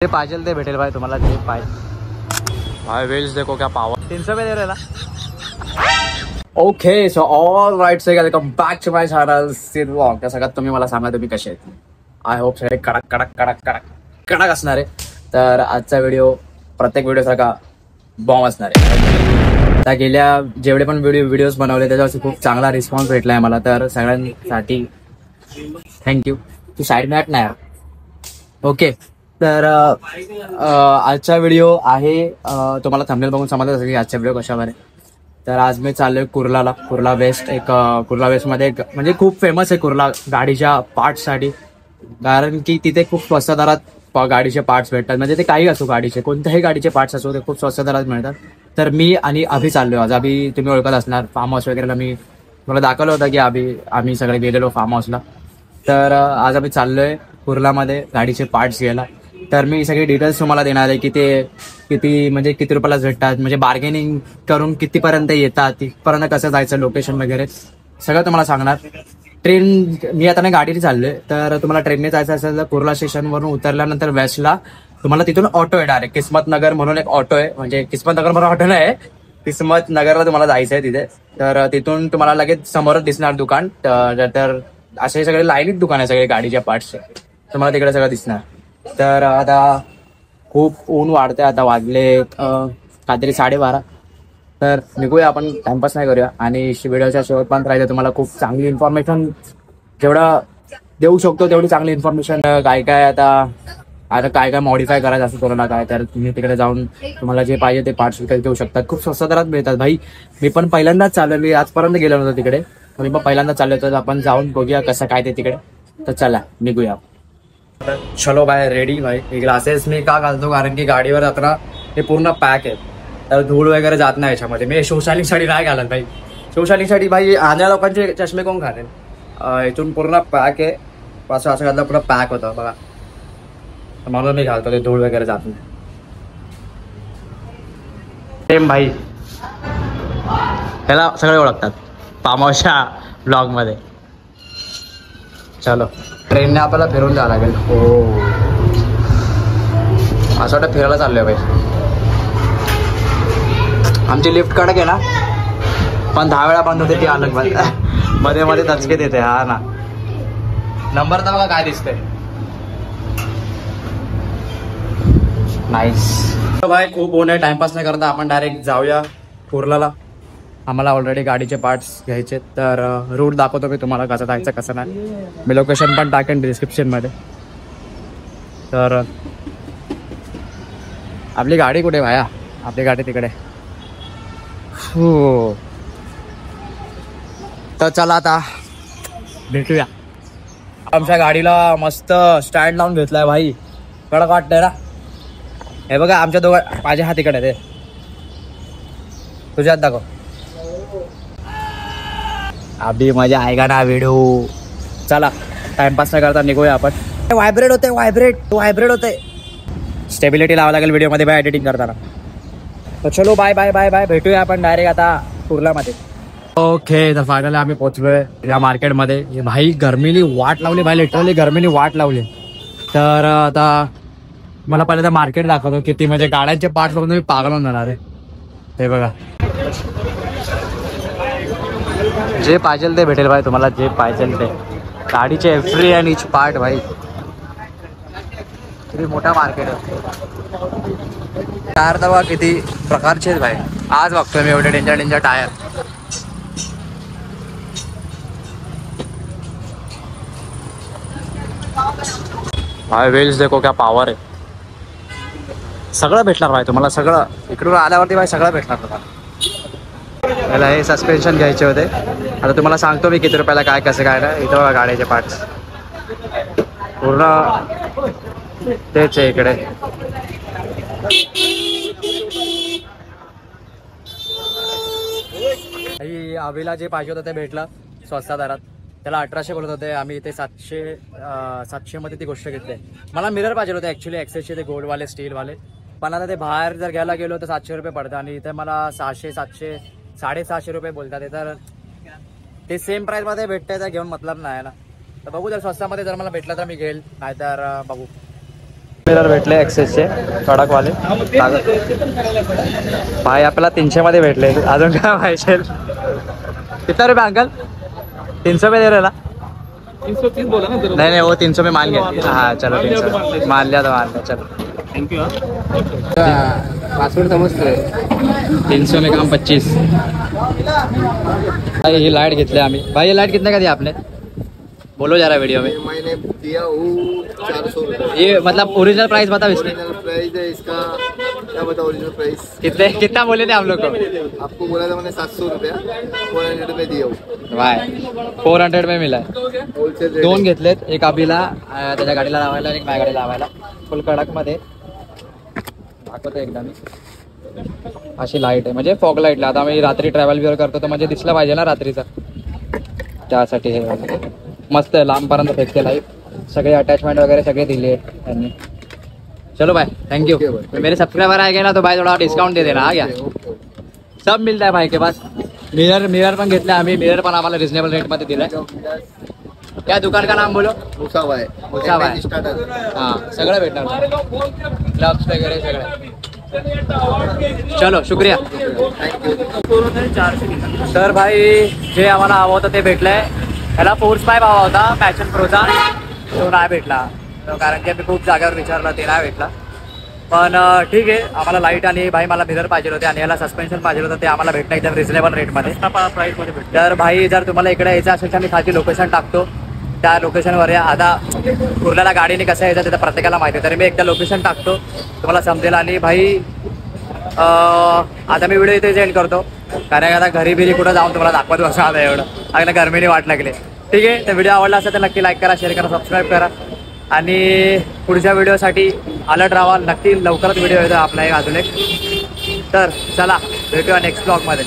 जे पाहिजे ते भेटेल भाई तुम्हाला, जे पाहिजे भाई। वेल्स देखो क्या पावर, 300 में दे रहे ना। ओके सो ऑल राईट से welcome back to my channel Siddh vlog. त्या सगळ्यात तुम्ही मला सांगा तुम्ही कसे आहेत। आय होप सगळे कडक कडक कडक कडक कडक असणार आहे। तर आजचा व्हिडिओ प्रत्येक व्हिडिओ सारखा बॉम्ब असणार आहे। आता गेल्या जेवढे पण व्हिडिओज बनवले त्याच्यावरती खूप चांगला रिस्पॉन्स भेटला आहे मला, तर सगळ्यांसाठी थँक्यू। तू साईड मॅट नाही ओके। तर आजचा व्हिडिओ आहे, तुम्हाला थंबनेल बघून समजलं असेल की आजचा व्हिडिओ कशावर आहे। तर आज मी चाललोय कुर्लाला, कुर्ला वेस्ट। कुर्ला वेस्टमध्ये एक म्हणजे खूप फेमस आहे कुर्ला गाडीच्या पार्ट्ससाठी, कारण की तिथे खूप स्वस्त दरात गाडीचे पार्ट्स भेटतात। म्हणजे ते काही असो, गाडीचे कोणत्याही गाडीचे पार्ट्स असो ते खूप स्वस्त दरात मिळतात। तर मी आणि अभि चाललोय आज। अभि तुम्ही ओळखत असणार, फार्म हाऊस वगैरेला मी मला दाखवलं होतं की आम्ही सगळे गेलेलो फार्म हाऊसला। तर आज आम्ही चाललोय कुर्लामध्ये गाडीचे पार्ट्स घ्यायला। तर मी सगळे डिटेल्स तुम्हाला देणार आहे की ते किती रुपयाला भेटतात, म्हणजे बार्गेनिंग करून कितीपर्यंत येतात, तिथपर्यंत कसं जायचं, लोकेशन वगैरे सगळं तुम्हाला सांगणार। मी आता नाही गाडीने चाललोय, तर तुम्हाला ट्रेनने जायचं असेल तर कुर्ला स्टेशनवरून उतरल्यानंतर वेस्टला तुम्हाला तिथून ऑटो आहे डायरेक्ट। किस्मत नगर म्हणून एक ऑटो आहे, म्हणजे किस्मत नगर म्हणून ऑटो नाही आहे, किस्मत नगरला तुम्हाला जायचं आहे तिथे। तर तिथून तुम्हाला लगेच समोरच दिसणार दुकान। तर असे सगळे लाईनीत दुकान आहे सगळे गाडीच्या पार्ट्सचे, तुम्हाला तिकडे सगळं दिसणार। तर आता खूप ऊन वाढतंय, आता वाजले काहीतरी 12:30। तर निघूया आपण, टाइमपास नाही करूया आणि व्हिडिओच्या शेवटपर्यंत राहायचं। तुम्हाला खूप चांगली इन्फॉर्मेशन जेवढा देऊ शकतो तेवढी चांगली इन्फॉर्मेशन, काय काय मॉडिफाय करायचं असं कोणाला काय, तर तुम्ही तिकडे जाऊन तुम्हाला जे पाहिजे ते पार्ट्स विकत घेऊ शकतात। खूप स्वस्त दरात मिळतात भाई। मी पण पहिल्यांदाच चाललोय, मी आजपर्यंत गेलो नव्हतो तिकडे, मी पण पहिल्यांदाच चाललोय। तर आपण जाऊन बघूया कसं काय ते तिकडे। तर चला निघूया। चलो बाय, रेडी भाई। ग्लासेस मी का घालतो, कारण की गाडीवर जाताना हे पूर्ण पॅक आहे, तर धूळ वगैरे जात नाही याच्यामध्ये। मी शोशालिंगसाठी नाही घालत भाई, शोशालिंगसाठी भाई आण्या लोकांचे चष्मे कोण घालेल। इथून पूर्ण पॅक आहे, असं घातलं पूर्ण पॅक होतं बघा, म्हणून मी घालतो, ते धूळ वगैरे जात नाही। सेम भाई, त्याला सगळे ओळखतात फार्म हाऊसच्या ब्लॉगमध्ये। चलो ट्रेनने आपल्याला फिरून जावं लागेल। हो असं वाटतं फिरायला चाललोय भाई। आमची लिफ्ट कडक आहे ना, पण 10 वेळा बंद होते ती अलग बात, मध्ये मध्ये दचके देते। हा ना, नंबर तर बघा काय दिसतंय, नाईस भाई। खूप ऊन आहे, टाइमपास नाही करता, आपण डायरेक्ट जाऊया कुर्लाला। आम्हाला ऑलरेडी गाडीचे पार्ट्स घ्यायचे, तर रूट दाखवतो मी तुम्हाला कसं जायचं कसं नाही। मी लोकेशन पण टाकेन डिस्क्रिप्शनमध्ये। तर आपली गाडी कुठे भाया, आपली गाडी तिकडे। हो तर चला आता भेटूया। आमच्या गाडीला मस्त स्टँड लावून घेतलाय भाई, कडक वाटतंय ना। हे बघा आमच्या दोघं, माझ्या हात इकडे ते, तुझ्या हात दाखव। अभी मजा आएगा ना व्हिडिओ। चला टाइमपास नाही करता निघूया आपण। व्हायब्रेट होते, स्टेबिलिटी लावावं लागेल व्हिडिओमध्ये बाय एडिटिंग करताना। तर चलो बाय बाय बाय बाय, भेटूया आपण डायरेक्ट आता कुर्लामध्ये। ओके तर फायनली आम्ही पोहोचलोय या मार्केटमध्ये। भाई गरमीने वाट लावली भाई, लिटरली गरमीने वाट लावली। तर आता मला पहिले तर मार्केट दाखवतो, किती म्हणजे गाड्यांचे पार्ट्स बघून मी पागल होऊन जाणार आहे। हे बघा, जे पाहिजे ते भेटेल भाई तुम्हाला, जे पाहिजे ते गाडीचे एव्हरी अँड इच पार्ट भाई। किती मोठा मार्केट आहे। टायर तर बघा किती प्रकारचे आहेत भाई, आज बघतोय मी एवढे डेंजर टायर। भाई वेल्स देखो क्या पावर आहे, सगळं भेटणार भाई तुम्हाला, सगळं इकडून आल्यावरती भाई सगळं भेटणार तुम्हाला। त्याला हे सस्पेन्शन घ्यायचे होते, आता तुम्हाला सांगतो मी किती रुपयाला काय कसं काय ना। इथं बघा गाड्याचे पार्ट्स पूर्ण तेच आहे इकडे। अभिला जे पाहिजे होतं ते भेटलं स्वस्त दरात। त्याला 1800 बोलत होते, आम्ही इथे 700 मध्ये ती गोष्ट घेतली। मला मिरर पाहिजे होते ऍक्च्युली, एक्सेसचे ते गोल्डवाले स्टीलवाले, पण आता ते बाहेर जर घ्यायला गेलो तर 700 रुपये पडतं, आणि इथे मला 600 700 650 रुपये बोलतात। तर ते सेम प्राईसमध्ये भेटतंय, तर घेऊन मतलब नाही ना। तर बघू, जर स्वस्तामध्ये जर मला भेटलं तर मी घेईल, नाहीतर बघू। मिरर भेटले एक्सेसचे कडकवाले भाई आपल्याला 300 मध्ये भेटले. अजून काय पाहिजे? कितना रुपये अंकल? 300 रुपये दे रहे ना? 330 बोला ना. नहीं नहीं वो 300 में मान गया. हाँ चलो 300 मान लिया तो मान लिया. चलो थँक्यू. पासवर्ड समजतोय. 300 में काम 25. भाई ये लाइट घेतले आम्ही. भाई ये लाइट कितने का दिया आपने? बोलो जरा वीडियो में. मैंने दिया वो 400 रुपये. ये मतलब ओरिजिनल प्राइस बताओ इसकी. ओरिजिनल प्राइस है इसका. क्या बताओ ओरिजिनल प्राइस? कितना बोले थे हम लोग को? आपको बोला था मैंने 700 रुपया. 400 में दिया हो. वाय 400 में मिला. Wholesale rate. 2 घेतलेत. एक अभिला त्याच्या गाडीला लावायला आणि एक माझ्या गाडीला लावायला. फुल कडक मध्ये दाखवतो एकदा मी. अशी लाईट आहे म्हणजे फॉग लाईट. आता आम्ही रात्री ट्रॅव्हल बिव्हल करतो तर म्हणजे दिसलं पाहिजे ना रात्रीचं. त्यासाठी हे मस्त आहे. लांबपर्यंत फेकते लाईट. सगळे अटॅचमेंट वगैरे सगळे दिले त्यांनी. चलो भाई थैंक यू. मेरे सब्सक्राइबर आएंगे ना तो भाई थोड़ा डिस्काउंट दे देना. आ गया सब मिलता है भाई के पास. मिरर पण घेतला आम्ही. मिरर पण आम्हाला रिजनेबल रेट मध्ये दिलाय. क्या दुकान का नाम बोलो? मुसावा है. मुसावा है. स्टार्टर. हां सगळं भेटणार. ग्लव्स वगैरे सगळं. चलो शुक्रिया. तर भाई जे आम्हाला हवं होतं ते भेटलंय. त्याला फोर्स पाईप हवा होता पॅशन प्रोचा. तो नाही भेटला कारण की आम्ही खूप जागेवर विचारलं ते नाही भेटला. पण ठीक आहे. आम्हाला लाईट आणि भाई मला मिरर पाहिजे होते आणि याला सस्पेन्शन पाहिजे होतं. ते आम्हाला भेटणं एकदम रिजनेबल रेटमध्ये प्राईसमध्ये भेटतं. तर भाई जर तुम्हाला इकडे यायचं असेल तर मी खाली लोकेशन टाकतो. त्या लोकेशनवर या. आता कुर्ल्याला गाडीने कसं यायचं ते तर प्रत्येकाला माहिती आहे. तरी मी एकदा लोकेशन टाकतो तुम्हाला समजेल. आणि भाई आता मी व्हिडिओ इथे एंड करतो कारण आता घरी बिरी कुठं जाऊन तुम्हाला दाखवत बसा आता एवढं. अगदी गरमीने वाट लागली. ठीक आहे. तर व्हिडिओ आवडला असेल तर नक्की लाईक करा, शेअर करा, सबस्क्राईब करा आणि पुढच्या व्हिडिओसाठी अलर्ट राहा. नक्की लवकरच व्हिडिओ येतो आपला एक अजून एक. तर चला भेटूया नेक्स्ट ब्लॉगमध्ये.